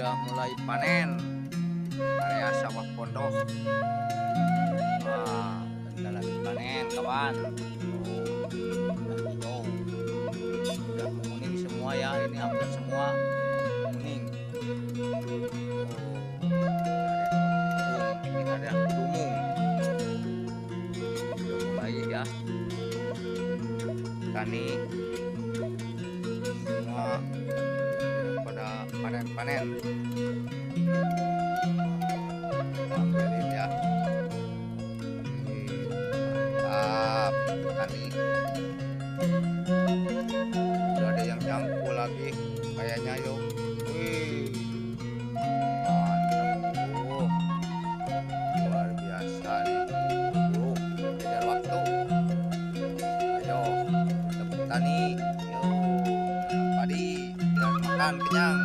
sudah mulai panen area sawah pondok. Wah, bentar lagi panen kawan. Udah hijau, udah menguning semua ya, ini hampir semua menguning. Ini area kedumung udah mulai ya, tani semua pada panen-panen. Ambilin ya. Mantap, tani. Udah ada yang nyangkul lagi kayaknya yuk. Wih, mantap tuh. Luar biasa nih. Yuk, kejar waktu. Ayo, kita bertani. Yuk, padi biar makan kenyang.